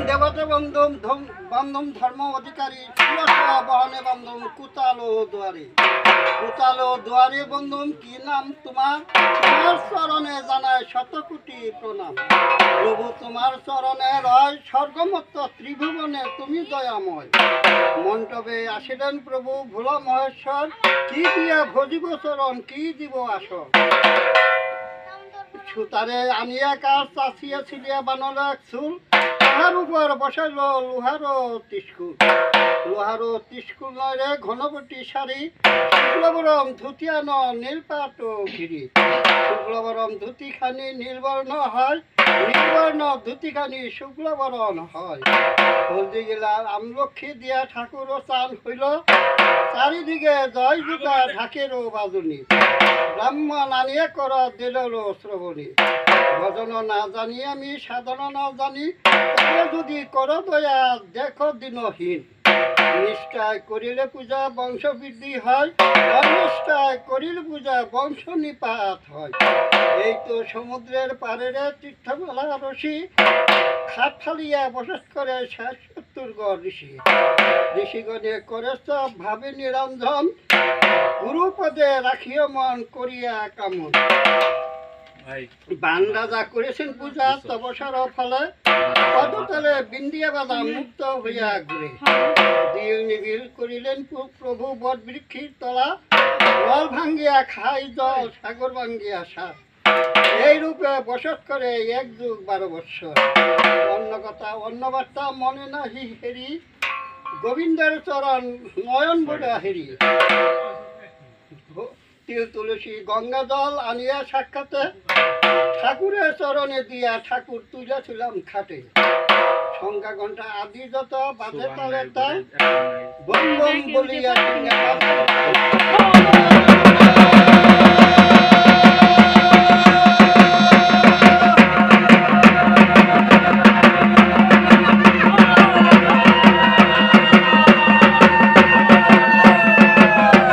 দেবতা বন্ধম ধর্ম অধিকারী বহনে বন্ধম কুতালো দুয়ারে বন্ধুম কি নাম তোমার চরণে জানায় শতকোটি প্রণাম প্রভু তোমার চরণে রয় স্বর্গমত্ত ত্রিভুবনে তুমি দয়াময় মণ্ডপে আসিলেন প্রভু ভোলা মহেশ্বর কি দিয়া ভজিব চরণ কি দিব আসর সুতারে আনিয়া কাজ চাচিয়া ছিলিয়া বানল এক চুল তাহার উপর বসাইল লোহারো তিস্কুল নয় রে ঘনবটি শাড়ি শুক্লবরম ধুতিয়ান নীলপাট ঘিরি শুক্লবরম ধুতিখানি নীলবর্ণ হয় নীলবর্ণ ধুতিখানি শুক্লবরণ হয় হলদি গেলার আমলক্ষী দিয়া ঠাকুরও চান হইল চারিদিকে জয় জুতা ঢাকেরও বাজুনি ব্রাহ্মণ আনিয়া কর দিল শ্রবণী ভজন না জানি আমি সাধনা না জানি তবে যদি কর দয়া দেখো দিনহীন নিষ্ঠায় করিলে পূজা বংশ বৃদ্ধি হয় অনিষ্ঠায় করিলে পূজা বংশ নিপাত হয় এই তো সমুদ্রের পাড়েরে তীর্থমালা রশি খাট ফালিয়া বসত করে ৭৭ গড় ঋষিগণে করে সব ভাবে নিরঞ্জন গুরুপদে রাখিও মন করিয়া কামন বান রাজা করেছেন পূজা তপসার ফলে পদতলে বিন্দিয়া বাদা মুক্ত হইয়া ঘুরে দিল নিবিল করিলেন প্রভু বট বৃক্ষির তলা জল ভাঙ্গিয়া খাই জল সাগর ভাঙ্গিয়া সাপ এই রূপে বসত করে ১ যুগ ১২ বৎসর অন্য কথা অন্য বার্তা মনে নাহি হেরি গোবিন্দের চরণ নয়ন বলে হেরি তিল তুলসী গঙ্গা জল আনিয়া সাক্ষাতে ঠাকুরের চরণে দিয়া ঠাকুর তুলেছিলাম খাটে সংখ্যা ঘন্টা আদি যত বাজে তালে তা বম বম বলিয়া